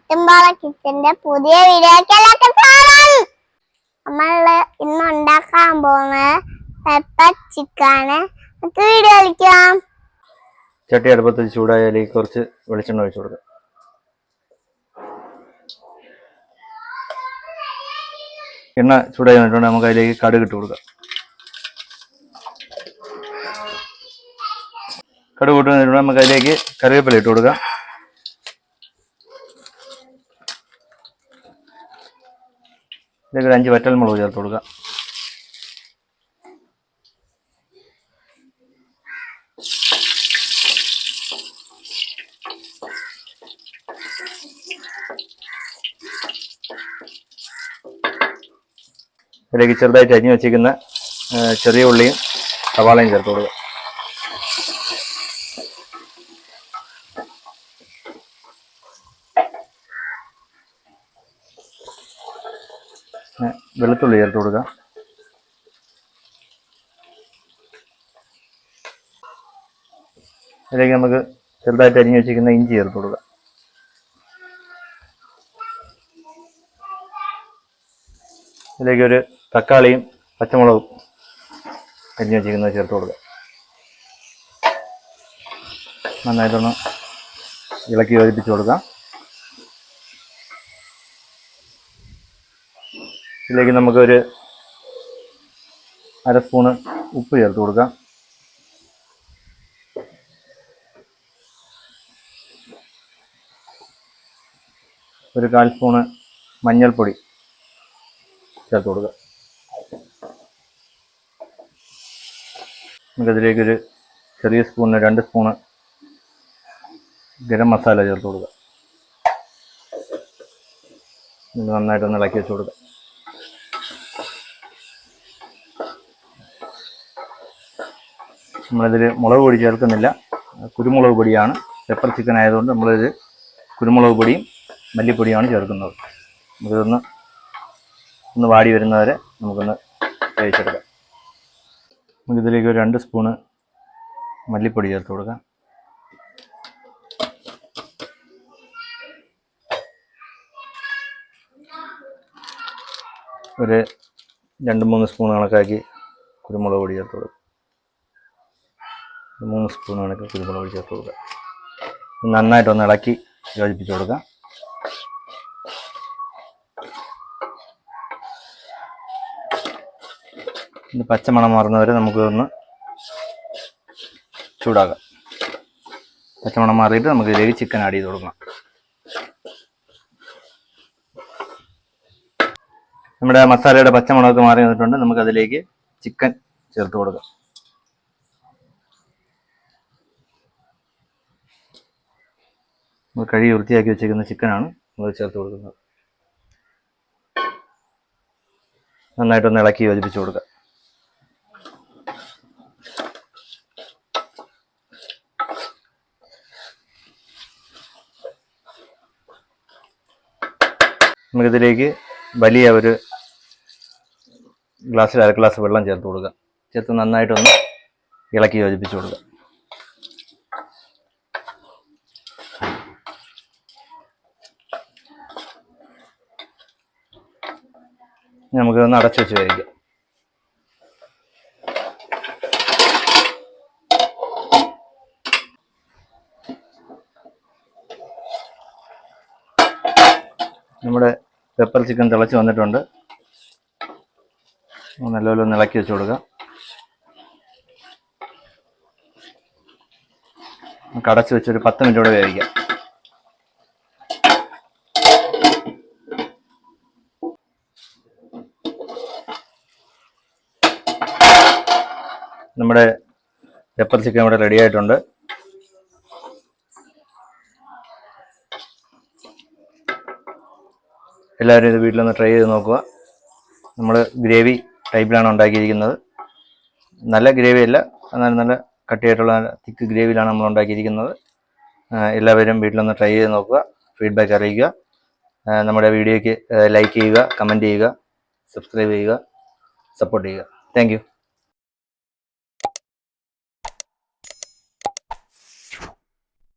എട്ടുംപാറ കിച്ചന്റെ പുതിയ വീഡിയോയിലേക്ക് സ്വാഗതം. നമ്മള് ഇന്ന് ഉണ്ടാക്കാൻ പോകുന്നത് പെപ്പർ ചിക്കനാണ്. നമുക്ക് വീഡിയോ കളിക്കാം. ചട്ടി അടുപ്പത്ത് ചൂടായാലേക്ക് കുറച്ച് വെളിച്ചെണ്ണ ഒഴിച്ചു കൊടുക്കാം. എണ്ണ ചൂടായി വന്നിട്ടുണ്ട്. നമുക്ക് അതിലേക്ക് കടുക് ഇട്ട് കൊടുക്കാം. കടുക് ഇട്ട് വന്നിട്ടുണ്ട്. നമുക്ക് അതിലേക്ക് കറിവേപ്പില ഇട്ട് കൊടുക്കാം. ഇതിലേക്ക് 5 വറ്റൽമുളക് ചേർത്ത് കൊടുക്കാം. ഇതിലേക്ക് ചെറുതായിട്ട് അരിഞ്ഞു വെച്ചിരിക്കുന്ന ചെറിയ ഉള്ളിയും സവാളയും ചേർത്ത് കൊടുക്കുക. വെളുത്തുള്ളി ചേർത്ത് കൊടുക്കുക. ഇതിലേക്ക് നമുക്ക് ചെറുതായിട്ട് അരിഞ്ഞു വെച്ചിരിക്കുന്ന ഇഞ്ചി ചേർത്ത് കൊടുക്കുക. ഇതിലേക്ക് ഒരു തക്കാളിയും പച്ചമുളകും അരിഞ്ഞു വെച്ചിരിക്കുന്നത് ചേർത്ത് കൊടുക്കുക. നന്നായിട്ടൊന്ന് ഇളക്കി യോജിപ്പിച്ച് കൊടുക്കാം. ഇതിലേക്ക് നമുക്കൊരു 1/2 സ്പൂണ് ഉപ്പ് ചേർത്ത് കൊടുക്കാം. ഒരു 1/4 സ്പൂണ് മഞ്ഞൾപ്പൊടി ചേർത്ത് കൊടുക്കുക. നമുക്കതിലേക്കൊരു ചെറിയ സ്പൂണിന് 2 സ്പൂണ് ഗരം മസാല ചേർത്ത് കൊടുക്കുക. നന്നായിട്ടൊന്ന് ഇളക്കി വെച്ച് കൊടുക്കുക. നമ്മളിതിൽ മുളക് പൊടി ചേർക്കുന്നില്ല, കുരുമുളക് പൊടിയാണ്. പെപ്പർ ചിക്കൻ ആയതുകൊണ്ട് നമ്മളിത് കുരുമുളക് പൊടിയും മല്ലിപ്പൊടിയുമാണ് ചേർക്കുന്നത്. നമുക്കിതൊന്ന് വാടി വരുന്നവരെ നമുക്കൊന്ന് വേവിച്ചെടുക്കാം. നമുക്കിതിലേക്ക് ഒരു 2 സ്പൂണ് മല്ലിപ്പൊടി ചേർത്ത് കൊടുക്കാം. ഒരു 2-3 സ്പൂൺ കണക്കാക്കി കുരുമുളക് പൊടി ചേർത്ത് കൊടുക്കുക. 3 സ്പൂൺ കണക്ക് കുരുമുളക് പൊടി ചേർത്ത് കൊടുക്കുക. നന്നായിട്ടൊന്ന് ഇളക്കി യോജിപ്പിച്ച് കൊടുക്കാം. പച്ചമണം മാറുന്നവരെ നമുക്ക് ഒന്ന് ചൂടാക്കാം. പച്ചമണം മാറിയിട്ട് നമുക്ക് ഇതിലേക്ക് ചിക്കൻ ആഡ് ചെയ്ത് കൊടുക്കണം. നമ്മുടെ മസാലയുടെ പച്ചമണമൊക്കെ മാറി വന്നിട്ടുണ്ട്. നമുക്ക് അതിലേക്ക് ചിക്കൻ ചേർത്ത് കൊടുക്കാം. നമ്മൾ കഴുകി വൃത്തിയാക്കി വെച്ചിരിക്കുന്ന ചിക്കനാണ് നമ്മൾ ചേർത്ത് കൊടുക്കുന്നത്. നന്നായിട്ടൊന്ന് ഇളക്കി യോജിപ്പിച്ച് കൊടുക്കുക. നമുക്കിതിലേക്ക് വലിയ ഒരു ഗ്ലാസ്സിൽ 1/2 ഗ്ലാസ് വെള്ളം ചേർത്ത് കൊടുക്കുക. ചേർത്ത് നന്നായിട്ടൊന്ന് ഇളക്കി യോജിപ്പിച്ച് കൊടുക്കുക. നമുക്കൊന്ന് അടച്ചു വെച്ച് കഴിക്കാം. നമ്മുടെ പെപ്പർ ചിക്കൻ തിളച്ച് വന്നിട്ടുണ്ട്. നല്ലപോലെ ഒന്ന് ഇളക്കി വെച്ച് കൊടുക്കാം. നമുക്ക് അടച്ചു വെച്ചൊരു 10 മിനിറ്റ് കൂടെ വേവിക്കാം. നമ്മുടെ പെപ്പർ ചിക്കൻ ഇവിടെ റെഡി ആയിട്ടുണ്ട്. എല്ലാവരും ഇത് വീട്ടിലൊന്ന് ട്രൈ ചെയ്ത് നോക്കുക. നമ്മൾ ഗ്രേവി ടൈപ്പിലാണ് ഉണ്ടാക്കിയിരിക്കുന്നത്. നല്ല ഗ്രേവി അല്ല, എന്നാലും നല്ല കട്ടിയായിട്ടുള്ള തിക്ക് ഗ്രേവിയിലാണ് നമ്മൾ ഉണ്ടാക്കിയിരിക്കുന്നത്. എല്ലാവരും വീട്ടിലൊന്ന് ട്രൈ ചെയ്ത് നോക്കുക. ഫീഡ്ബാക്ക് അറിയിക്കുക. നമ്മുടെ വീഡിയോയ്ക്ക് ലൈക്ക് ചെയ്യുക, കമൻറ്റ് ചെയ്യുക, സബ്സ്ക്രൈബ് ചെയ്യുക, സപ്പോർട്ട് ചെയ്യുക. Thank you.